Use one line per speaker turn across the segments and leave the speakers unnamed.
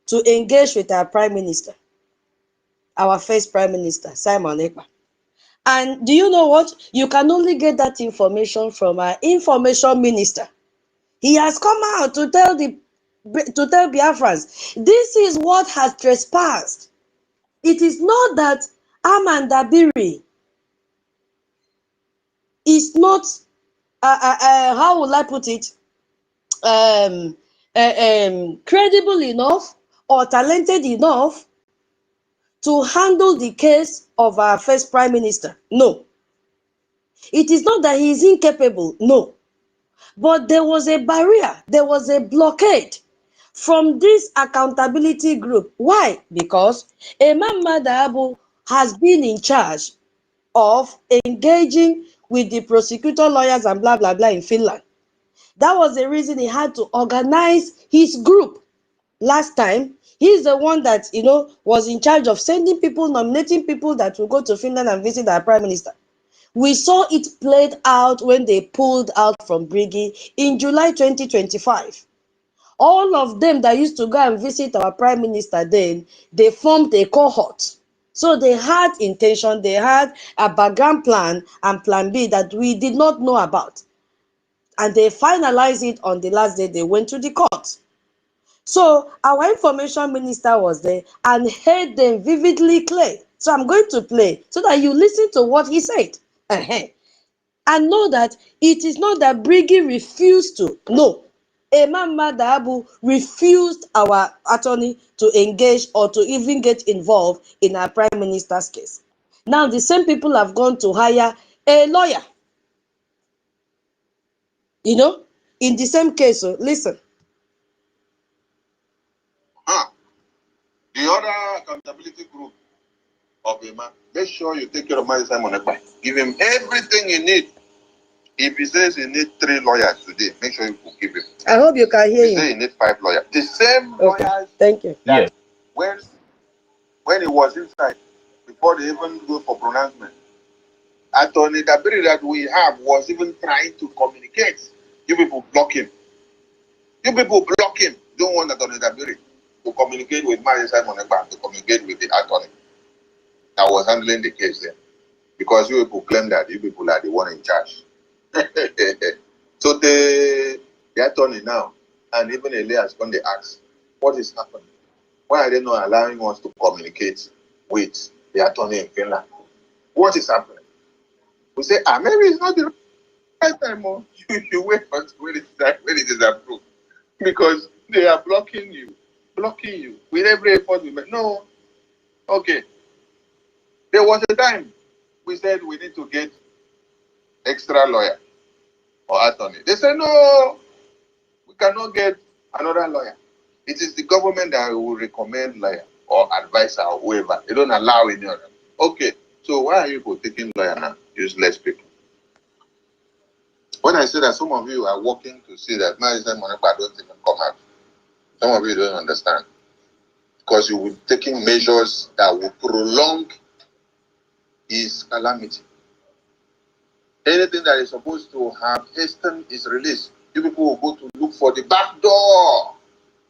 to engage with our Prime Minister, our first Prime Minister, Simon Ekpa. And do you know what? You can only get that information from our Information Minister. He has come out to tell Biafrans, this is what has trespassed. It is not that Amanda Biri is not, how will I put it, credible enough or talented enough to handle the case of our first Prime Minister. No. It is not that he is incapable. No. But there was a barrier. There was a blockade from this accountability group. Why? Because Imam Madabu has been in charge of engaging with the prosecutor lawyers and blah, blah, blah in Finland. That was the reason he had to organize his group. Last time, he's the one that, was in charge of sending people, nominating people that will go to Finland and visit our Prime Minister. We saw it played out when they pulled out from Briggy in July 2025. All of them that used to go and visit our Prime Minister then, they formed a cohort. So they had intention, they had a background plan and plan B that we did not know about. And they finalized it on the last day they went to the court. So our Information Minister was there and heard them vividly clear. So I'm going to play so that you listen to what he said. And know that it is not that Briggy refused to. No. Imam Madabu refused our attorney to engage or to even get involved in our Prime Minister's case. Now the same people have gone to hire a lawyer. In the same case. So listen.
The other accountability group of Imam, make sure you take care of Mazi Simon Ekpa. Give him everything he needs. If he says he needs 3 lawyers today, make sure you will give him.
I hope you can hear him.
He says he needs 5 lawyers. The same lawyers.
Thank you.
Yes. When he was inside, before they even go for pronouncement, Attorney Dabiri that we have was even trying to communicate. You people block him. Don't want Attorney Dabiri to communicate with Mazi Simon Ekpa, to communicate with the attorney that was handling the case there. Because you people claim that you people are the one in charge. So the attorney now, and even Elias, when they ask, what is happening? Why are they not allowing us to communicate with the attorney in Finland? What is happening? We say, maybe it's not the right time. Or you wait until when it is approved. Because they are blocking you with every effort we make. No. Okay. There was a time we said we need to get extra lawyer or attorney. They said, no, we cannot get another lawyer. It is the government that will recommend lawyer or advisor or whoever. They don't allow any other. Okay, so why are you taking lawyer now? Useless people. When I say that some of you are working to see that Mazi Simon Ekpa don't even come out, some of you don't understand. Because you will be taking measures that will prolong his calamity. Anything that is supposed to have hastened his release, you people will go to look for the back door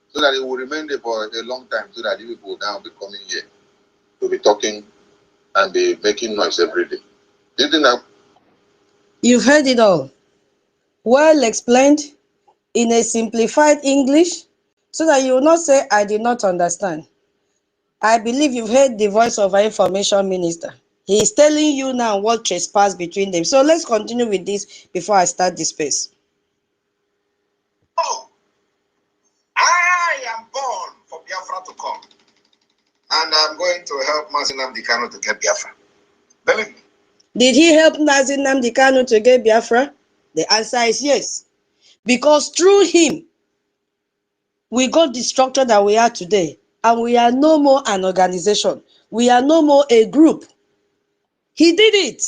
so that it will remain there for a long time, so that you people will now be coming here to be talking and be making noise every day. Do you think that?
You've heard it all. Well explained in a simplified English so that you will not say, I did not understand. I believe you've heard the voice of our Information Minister. He is telling you now what trespassed between them. So let's continue with this before I start the space.
Oh, I am born for Biafra to come. And I'm going to help NNAMDI KANU to get Biafra. Believe me.
Did he help NNAMDI KANU to get Biafra? The answer is yes. Because through him, we got the structure that we are today. And we are no more an organization. We are no more a group. He did it.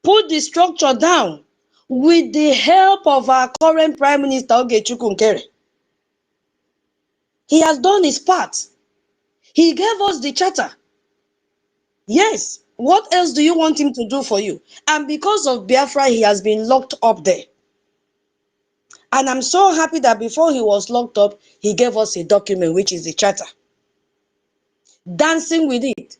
Put the structure down with the help of our current Prime Minister, NKERE. He has done his part. He gave us the charter. Yes. What else do you want him to do for you? And because of Biafra, he has been locked up there. And I'm so happy that before he was locked up, he gave us a document, which is the charter. Dancing with it.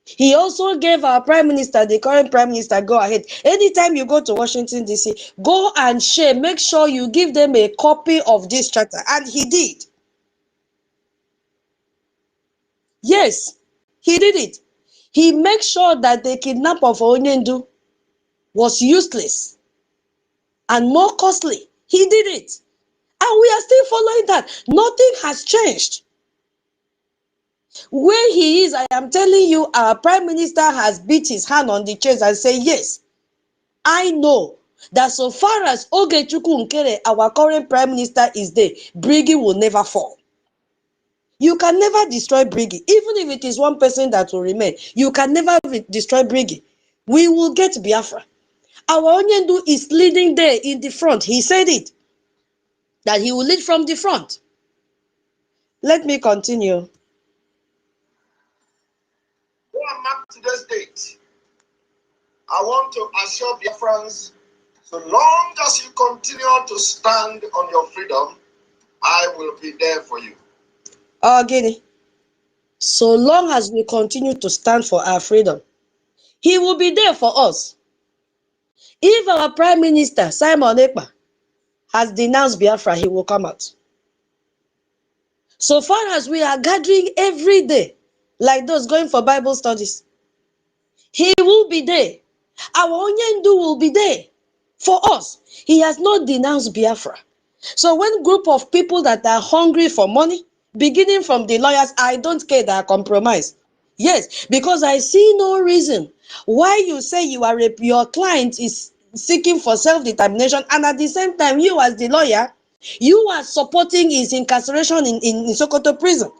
He also gave our prime minister, the current prime minister, go ahead. Anytime you go to Washington, D.C., go and share. Make sure you give them a copy of this charter. And he did. Yes, he did it. He made sure that the kidnap of Onyendu was useless and more costly. He did it. And we are still following that. Nothing has changed. Where he is, I am telling you, our prime minister has beat his hand on the chest and said, yes, I know that so far as Ogechukwu Nkere, our current prime minister, is there, Brigi will never fall. You can never destroy Brigi. Even if it is one person that will remain, you can never destroy Brigi. We will get Biafra. Our Onyendu is leading there in the front. He said it, that he will lead from the front. Let me continue.
Mark today's date. I want to assure Biafrans, so long as you continue to stand on your freedom, I will be there for you.
Guinea. So long as we continue to stand for our freedom, he will be there for us. If our Prime Minister, Simon Ekpa, has denounced Biafra, he will come out. So far as we are gathering every day, like those going for Bible studies, he will be there. Our Onyendu will be there for us. He has not denounced Biafra. So when group of people that are hungry for money, beginning from the lawyers, I don't care, that are compromised. Yes, because I see no reason why you say your client is seeking for self-determination, and at the same time, you as the lawyer, you are supporting his incarceration in Sokoto prison.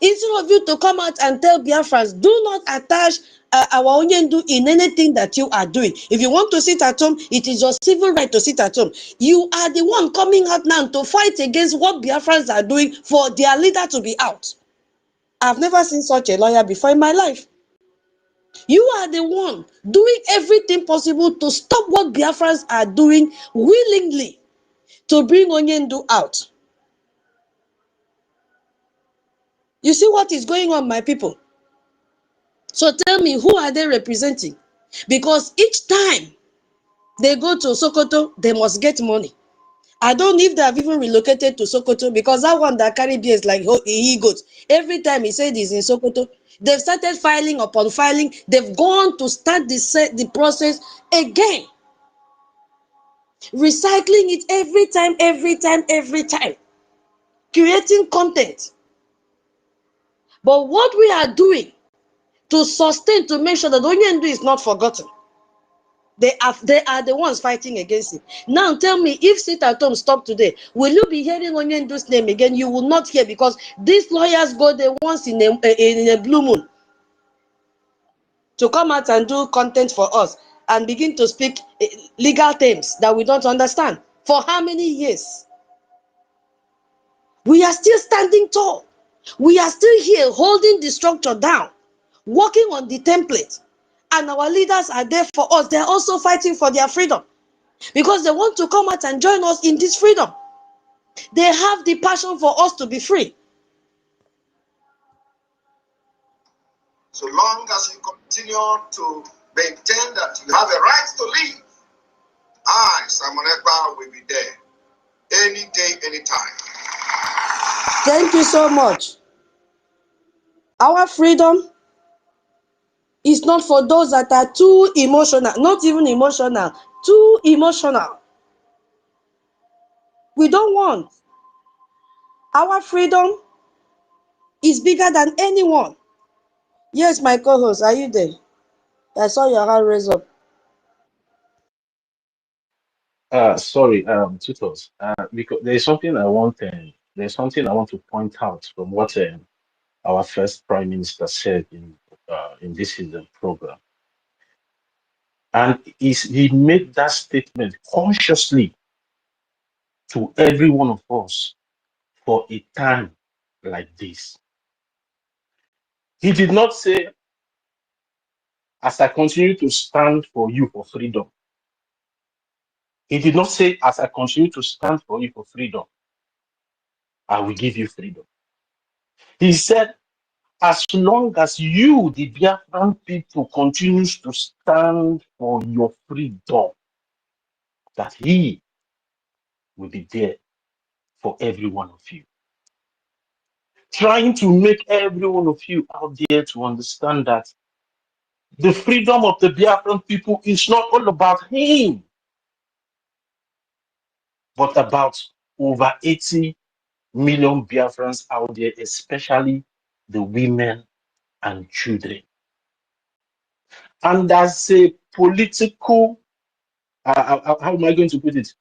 Instead of you to come out and tell Biafrans, do not attach our Onyendu in anything that you are doing. If you want to sit at home, it is your civil right to sit at home. You are the one coming out now to fight against what Biafrans are doing for their leader to be out. I've never seen such a lawyer before in my life. You are the one doing everything possible to stop what Biafrans are doing willingly to bring Onyendu out. You see what is going on, my people? So tell me, who are they representing? Because each time they go to Sokoto, they must get money. I don't know if they have even relocated to Sokoto, because that one that carry beers like he goes. Every time he said he's in Sokoto, they've started filing upon filing. They've gone to start the process again. Recycling it every time, every time, every time. Creating content. But what we are doing to sustain, to make sure that Onyendu is not forgotten, they are the ones fighting against it. Now tell me, if sit at home stop today, will you be hearing Onyendu's name again? You will not hear, because these lawyers go there once in a blue moon to come out and do content for us and begin to speak legal terms that we don't understand. For how many years? We are still standing tall. We are still here holding the structure down, working on the template. And our leaders are there for us. They're also fighting for their freedom, because they want to come out and join us in this freedom. They have the passion for us to be free.
So long as you continue to maintain that you have a right to live, I, Simon Ekpa, will be there any day, anytime.
Thank you so much. Our freedom is not for those that are too emotional, not even emotional, too emotional. We don't want. Our freedom is bigger than anyone. Yes, my co-host, are you there? I saw your hand raise up.
Sorry, tutors. Because there's something I want to point out from what our first Prime Minister said in this season program, and he made that statement consciously to every one of us for a time like this. He did not say, "As I continue to stand for you for freedom, He did not say, as I continue to stand for you for freedom, I will give you freedom. He said, as long as you, the Biafran people, continues to stand for your freedom, that he will be there for every one of you. Trying to make every one of you out there to understand that the freedom of the Biafran people is not all about him, but about over 80 million Biafrans out there, especially the women and children. And as a political, how am I going to put it?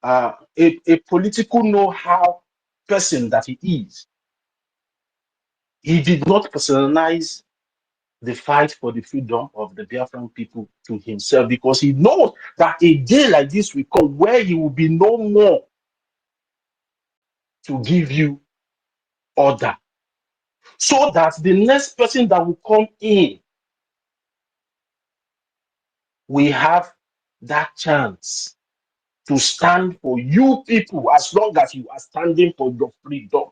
A political know-how person that he is, he did not personalize the fight for the freedom of the Biafran people to himself, because he knows that a day like this will come where he will be no more to give you order, so that the next person that will come in will have that chance to stand for you people, as long as you are standing for your freedom.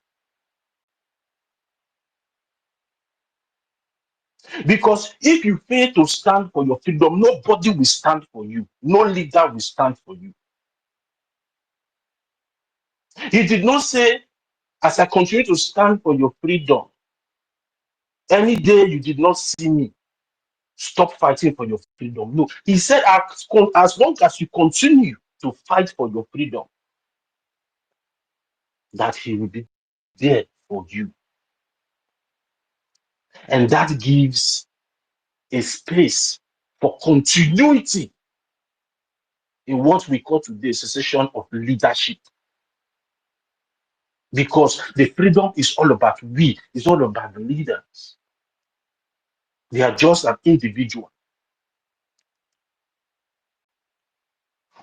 Because if you fail to stand for your freedom, nobody will stand for you. No leader will stand for you. He did not say, as I continue to stand for your freedom, any day you did not see me, stop fighting for your freedom. No, he said, as long as you continue to fight for your freedom, that he will be there for you. And that gives a space for continuity in what we call today cessation of leadership. Because the freedom is all about we, it's all about the leaders. They are just an individual,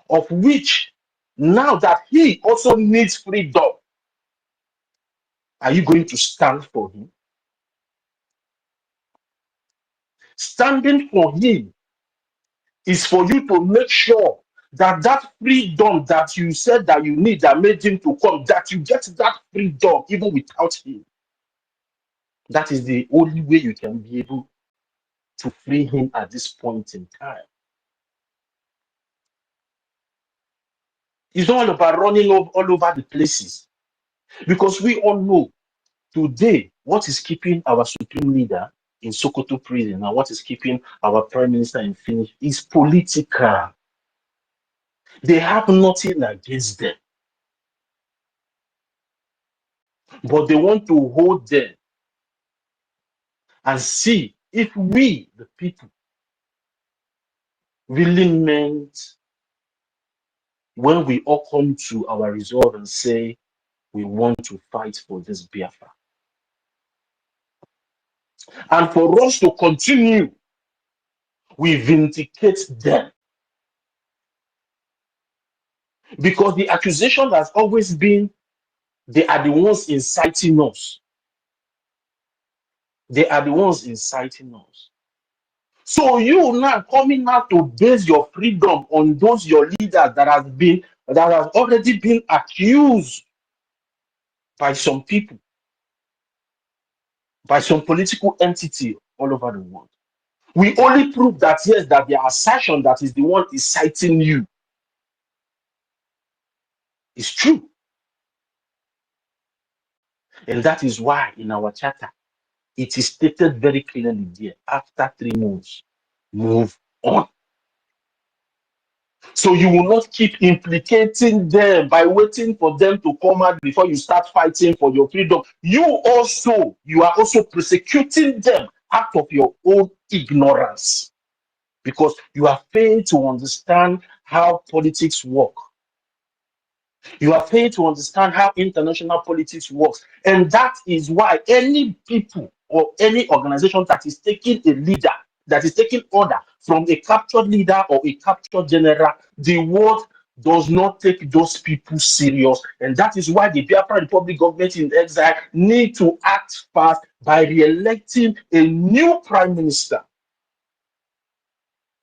of which now that he also needs freedom, are you going to stand for him? Standing for him is for you to make sure that that freedom that you said that you need, that made him to come, that you get that freedom even without him. That is the only way you can be able to free him at this point in time. It's not all about running all over the places, because we all know today what is keeping our supreme leader in Sokoto prison and what is keeping our prime minister in Finnish is political. They have nothing against them, but they want to hold them and see if we, the people, really meant when we all come to our resolve and say we want to fight for this Biafra. And for us to continue, we vindicate them. Because the accusation has always been they are the ones inciting us. They are the ones inciting us. So you now coming out to base your freedom on those your leaders that has already been accused by some people, by some political entity all over the world. We only prove that yes, that their assertion that is the one inciting you is true. And that is why in our charter, it is stated very clearly there, after 3 months, move on. So you will not keep implicating them by waiting for them to come out before you start fighting for your freedom. You are also persecuting them out of your own ignorance, because you have failed to understand how politics work. You have failed to understand how international politics works. And that is why any people or any organization that is taking a leader, that is taking order from a captured leader or a captured general, the world does not take those people serious. And that is why the Biafra Republic government in exile need to act fast by re-electing a new prime minister.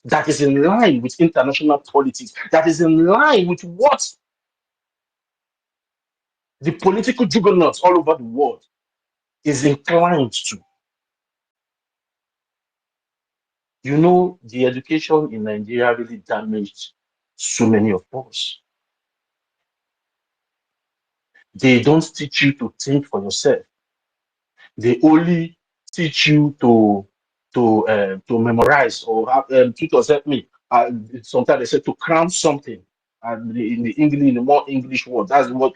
that is in line with international politics, that is in line with what the political juggernauts all over the world is inclined to. You know, the education in Nigeria really damaged so many of us. They don't teach you to think for yourself. They only teach you to memorize or have tutors help me. Sometimes they say to cram something. And in the English, in the more English word, that's what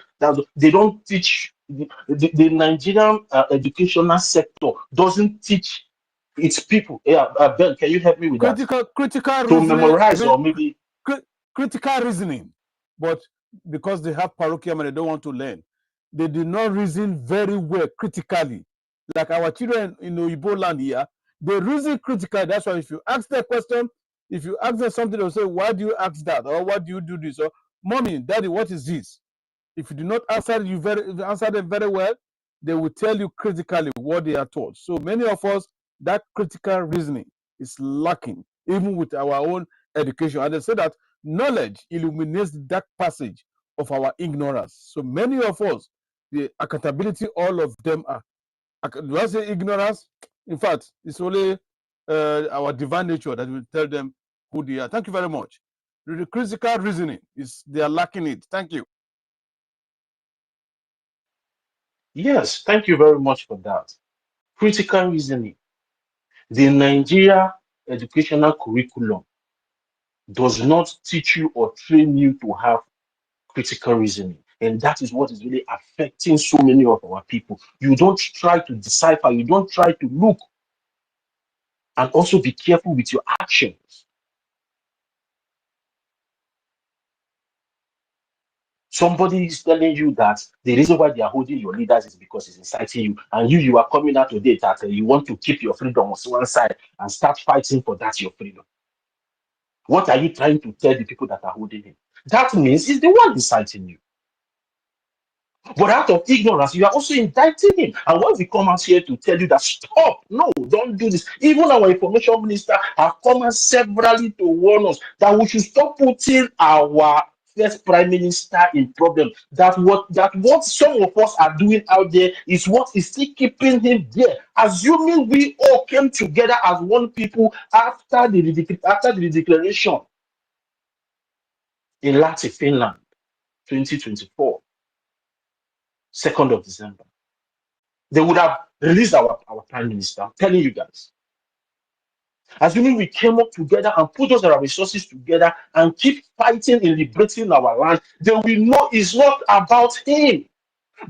they don't teach. The Nigerian educational sector doesn't teach its people. Yeah, Ben, can you help me with that?
Critical
To
reasoning,
memorize or maybe
critical reasoning, but because they have parochial and they don't want to learn, they do not reason very well critically. Like our children in Igbo land here, they reason critically. That's why if you ask them a question, if you ask them something, they'll say, "Why do you ask that?" Or "Why do you do this?" Or "Mommy, Daddy, what is this?" If you do not answer if you answer them very well, they will tell you critically what they are taught. So many of us, that critical reasoning is lacking, even with our own education. And they say that knowledge illuminates the dark passage of our ignorance. So many of us, the accountability, all of them are. Do I say ignorance? In fact, it's only our divine nature that will tell them who they are. Thank you very much. The critical reasoning is they are lacking it. Thank you.
yes, thank you very much for that. Critical reasoning. The Nigeria educational curriculum does not teach you or train you to have critical reasoning. And that is what is really affecting so many of our people. You don't try to decipher, you don't try to look and also be careful with your actions. Somebody is telling you that the reason why they are holding your leaders is because it's inciting you, and you are coming out today that you want to keep your freedom on one side and start fighting for that your freedom. What are you trying to tell the people that are holding him? That means he's the one inciting you. But out of ignorance, you are also indicting him. And when we come out here to tell you that stop, no, don't do this. Even our information minister have come out severally to warn us that we should stop putting our first prime minister in problem. That what some of us are doing out there is what is still keeping him there. Assuming we all came together as one people after the declaration in Lahti, Finland, 2024. 2nd of December. They would have released our prime minister. I'm telling you guys. Assuming we came up together and put those our resources together and keep fighting in liberating our land, then we know it's not about him.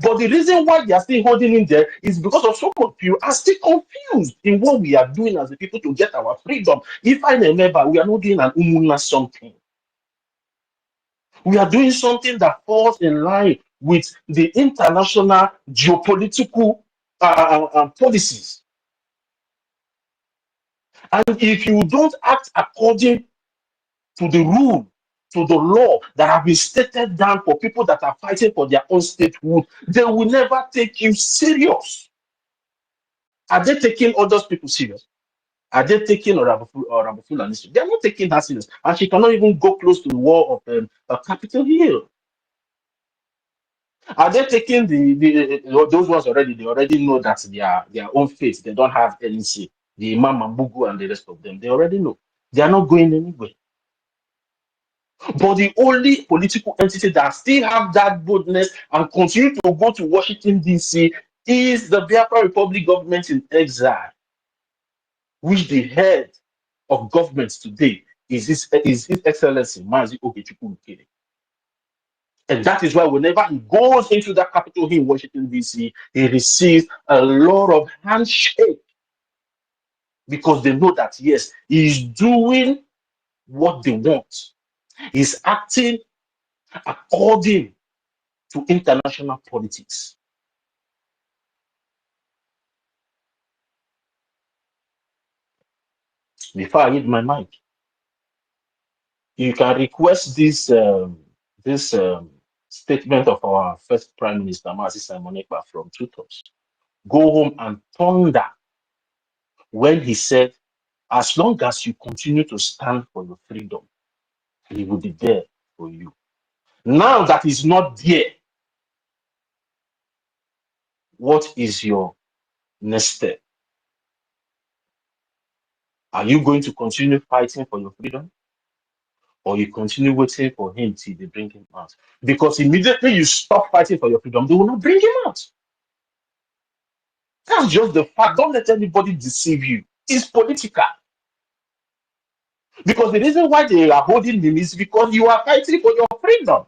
But the reason why they are still holding him there is because of some of you are still confused in what we are doing as a people to get our freedom. If I remember, we are not doing an umuna something. We are doing something that falls in line with the international geopolitical policies. And if you don't act according to the rule, to the law that have been stated down for people that are fighting for their own statehood, they will never take you serious. Are they taking other people serious? Are they taking Rabafula? They are not taking her serious. And she cannot even go close to the wall of Capitol Hill. Are they taking those ones already? They already know that their own faith. They don't have NEC, the Imam Mambugu and the rest of them. They already know. They are not going anywhere. But the only political entity that still have that boldness and continue to go to Washington, D.C. is the Biafra Republic government in exile, which the head of government today is His Excellency Mazi Ogechukwu Ukede. And that is why whenever he goes into that Capitol Hill in Washington, D.C., he receives a lot of handshake because they know that, yes, he's doing what they want. He's acting according to international politics. Before I hit my mic, you can request this statement of our first Prime Minister, Mazi Simon Ekpa, from Tutors. Go home and ponder when he said, As long as you continue to stand for your freedom, he will be there for you. Now that is not there, what is your next step? Are you going to continue fighting for your freedom? Or you continue waiting for him till they bring him out? Because immediately you stop fighting for your freedom, they will not bring him out. That's just the fact. Don't let anybody deceive you. It's political. Because the reason why they are holding him is because you are fighting for your freedom.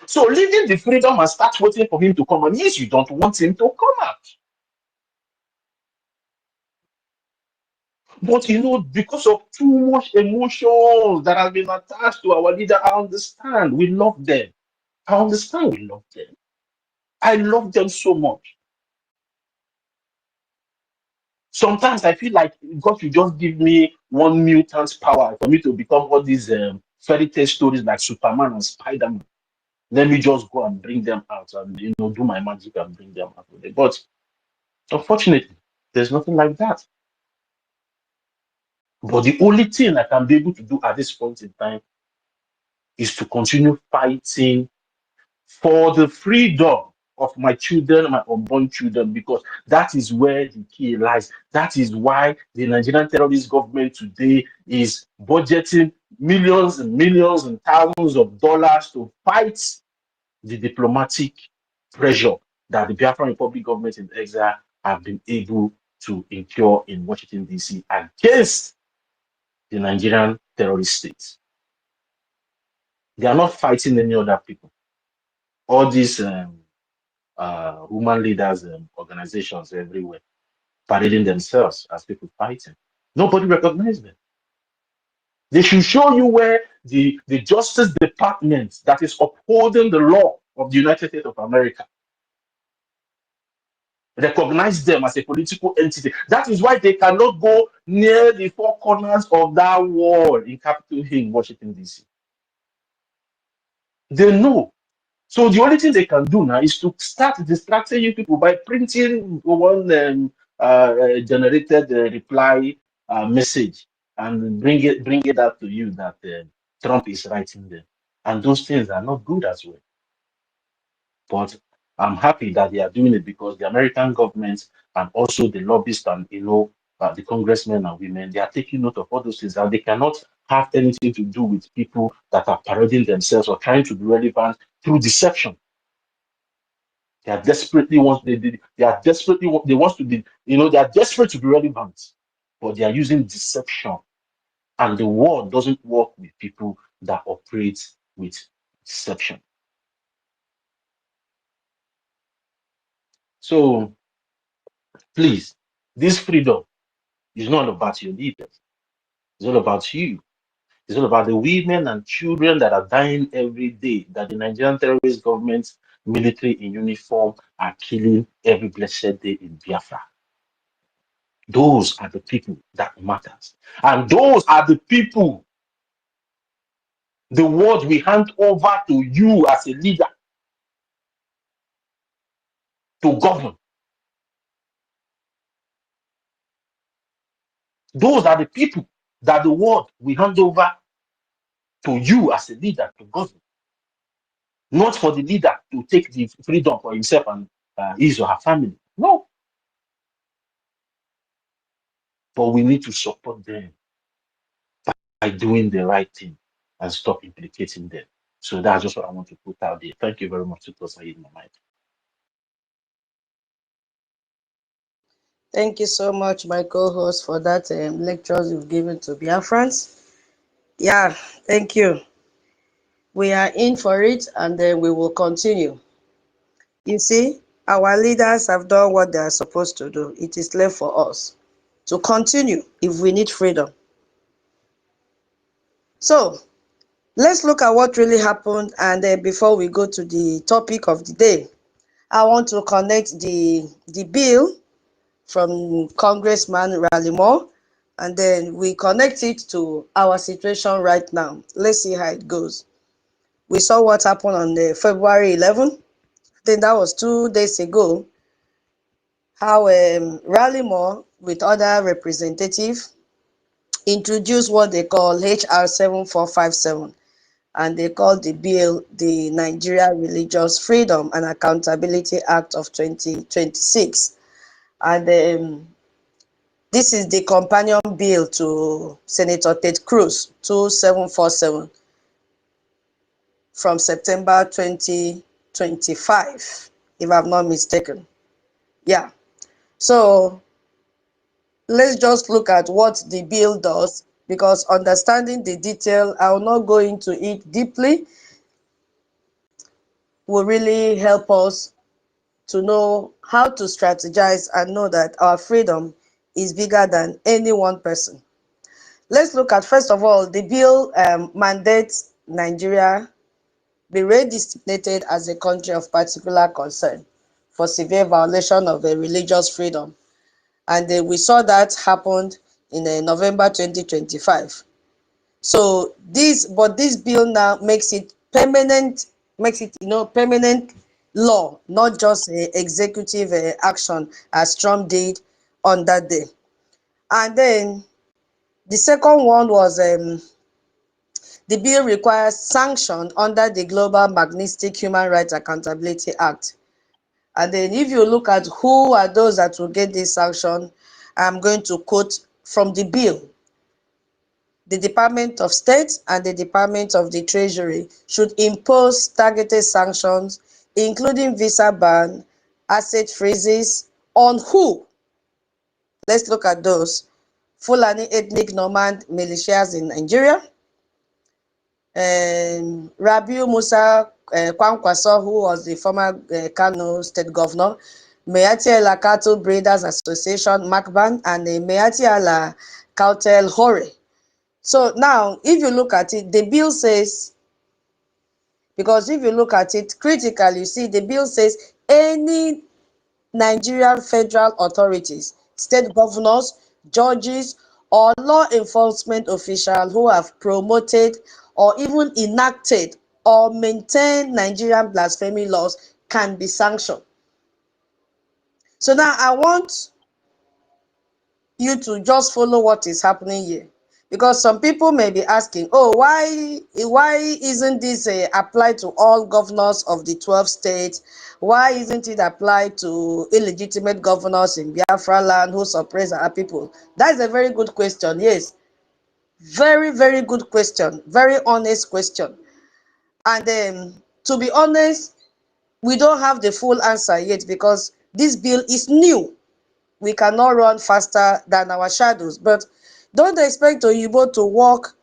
So leaving the freedom and start waiting for him to come out means you don't want him to come out. But you know, because of too much emotions that have been attached to our leader, I understand. We love them. I understand we love them. I love them so much. Sometimes I feel like God should just give me one mutant power for me to become all these fairy tale stories like Superman and Spider-Man. Let me just go and bring them out and do my magic and bring them out with it. But unfortunately, there's nothing like that. But the only thing I can be able to do at this point in time is to continue fighting for the freedom of my children, my unborn children, because that is where the key lies. That is why the Nigerian terrorist government today is budgeting millions and millions and thousands of dollars to fight the diplomatic pressure that the Biafran Republic government in exile have been able to incur in Washington, D.C. against the Nigerian terrorist state. They are not fighting any other people. All these woman leaders organizations everywhere parading themselves as people fighting. Nobody recognizes them. They should show you where the Justice Department that is upholding the law of the United States of America recognize them as a political entity. That is why they cannot go near the four corners of that wall in Capitol Hill in Washington, D.C. They know. So the only thing they can do now is to start distracting you people by printing one generated reply message and bring it out to you that Trump is writing them, and those things are not good as well. But I'm happy that they are doing it because the American government and also the lobbyists and the congressmen and women, they are taking note of all those things, and they cannot have anything to do with people that are parodying themselves or trying to be relevant through deception. They are desperately they are desperate to be relevant, but they are using deception. And the world doesn't work with people that operate with deception. So please, this freedom is not about your leaders. It's all about you. It's all about the women and children that are dying every day, that the Nigerian terrorist government, military in uniform, are killing every blessed day in Biafra. Those are the people that matters. And those are the people the world we hand over to you as a leader to govern. Those are the people that the world we hand over to you as a leader to govern. Not for the leader to take the freedom for himself and his or her family. No. But we need to support them by doing the right thing and stop implicating them. So that's just what I want to put out there. Thank you very much. It was my mind.
Thank you so much, my co-host, for that lectures you've given to Biafrans. Yeah, thank you. We are in for it, and then we will continue. You see, our leaders have done what they are supposed to do. It is left for us to continue if we need freedom. So, let's look at what really happened, and then before we go to the topic of the day, I want to connect the bill from Congressman Rallimore, and then we connect it to our situation right now. Let's see how it goes. We saw what happened on the February 11th. I think that was 2 days ago. How Rallimore with other representatives, introduced what they call HR 7457, and they call the bill the Nigeria Religious Freedom and Accountability Act of 2026. And this is the companion bill to Senator Ted Cruz 2747 from September 2025, if I'm not mistaken. Yeah. So let's just look at what the bill does, because understanding the detail, I will not go into it deeply, will really help us to know how to strategize and know that our freedom is bigger than any one person. Let's look at, first of all, the bill mandates Nigeria be re-designated as a country of particular concern for severe violation of religious freedom. And we saw that happened in November 2025. So this bill now makes it permanent, permanent law, not just executive action as Trump did on that day. And then the second one was the bill requires sanction under the Global Magnitsky Human Rights Accountability Act. And then if you look at who are those that will get this sanction, I'm going to quote from the bill. The Department of State and the Department of the Treasury should impose targeted sanctions, including visa ban, asset freezes, on who? Let's look at those. Fulani ethnic nomad militias in Nigeria, Rabiu Musa Kwankwaso, who was the former KANU state governor, Meati Allah Cattle Breeders Association, MACBAN, and Meati Allah Kautel Hore. So now, if you look at it, the bill says, because if you look at it critically, you see the bill says any Nigerian federal authorities, state governors, judges, or law enforcement officials who have promoted or even enacted or maintained Nigerian blasphemy laws can be sanctioned. So now I want you to just follow what is happening here, because some people may be asking, oh, why isn't this applied to all governors of the 12 states? Why isn't it applied to illegitimate governors in Biafra land who suppress our people? That's a very good question. Yes, very, very good question, very honest question. And to be honest, we don't have the full answer yet, because this bill is new. We cannot run faster than our shadows. But don't expect Oyibo to work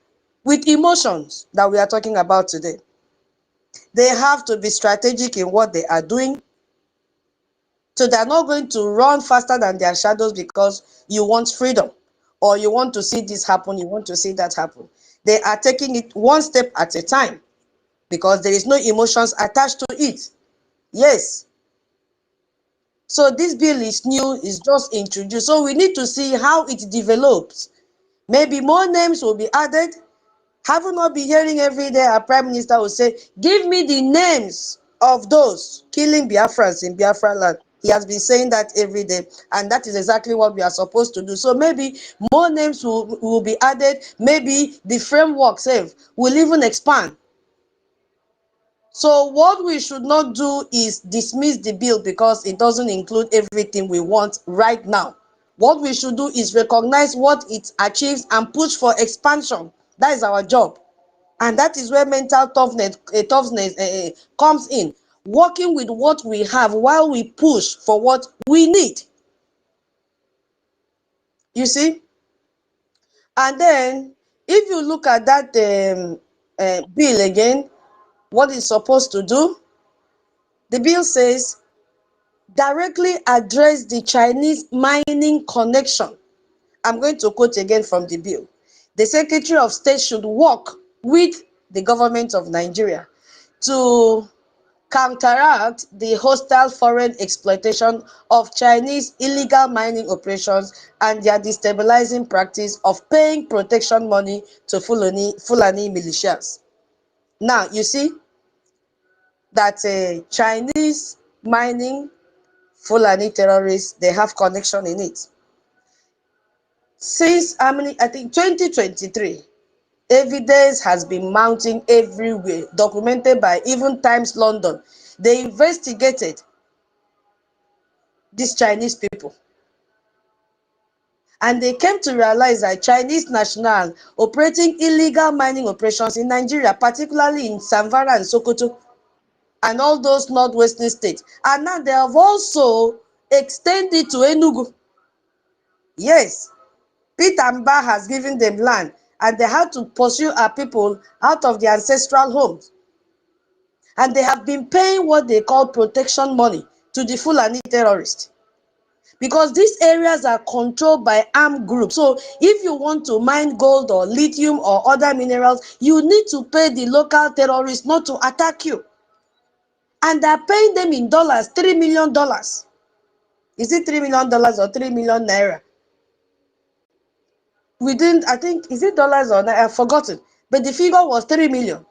with emotions that we are talking about today. They have to be strategic in what they are doing. So they're not going to run faster than their shadows because you want freedom, or you want to see this happen, you want to see that happen. They are taking it one step at a time, because there is no emotions attached to it. Yes. So this bill is new, is just introduced. So we need to see how it develops. Maybe more names will be added. Have you not been hearing every day our Prime Minister will say, give me the names of those killing Biafrans in Biafra land? He has been saying that every day, and that is exactly what we are supposed to do. So maybe more names will be added. Maybe the framework itself will even expand. So what we should not do is dismiss the bill because it doesn't include everything we want right now. What we should do is recognize what it achieves and push for expansion. That is our job. And that is where mental toughness comes in. Working with what we have while we push for what we need. You see? And then, if you look at that bill again, what it's supposed to do, the bill says, directly address the Chinese mining connection. I'm going to quote again from the bill. The Secretary of State should work with the government of Nigeria to counteract the hostile foreign exploitation of Chinese illegal mining operations and their destabilizing practice of paying protection money to Fulani militias. Now, you see that Chinese mining Fulani terrorists, they have connection in it. Since I think 2023, evidence has been mounting everywhere, documented by even Times London. They investigated these Chinese people, and they came to realize that Chinese nationals operating illegal mining operations in Nigeria, particularly in Zamfara and Sokoto, and all those northwestern states. And now they have also extended to Enugu. Yes, Peter Mba has given them land, and they had to pursue our people out of their ancestral homes. And they have been paying what they call protection money to the Fulani terrorists, because these areas are controlled by armed groups. So if you want to mine gold or lithium or other minerals, you need to pay the local terrorists not to attack you. And they're paying them in dollars, $3 million. Is it $3 million or 3 million naira? We didn't, I think, is it dollars or naira? I've forgotten. But the figure was 3 million.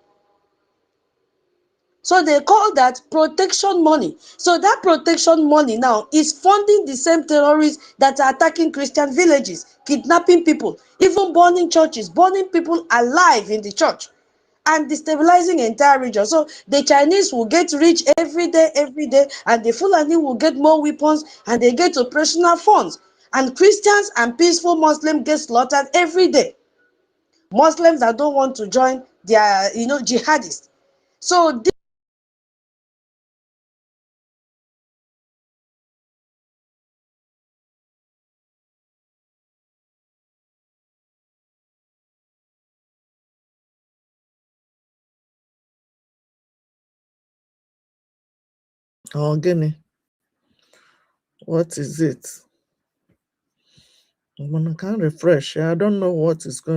So they call that protection money. So that protection money now is funding the same terrorists that are attacking Christian villages, kidnapping people, even burning churches, burning people alive in the church, and destabilizing entire region. So the Chinese will get rich every day, and the Fulani will get more weapons, and they get operational funds. And Christians and peaceful Muslims get slaughtered every day. Muslims that don't want to join their, jihadists. So
Guinea. What is it? I'm gonna refresh. I don't know what is going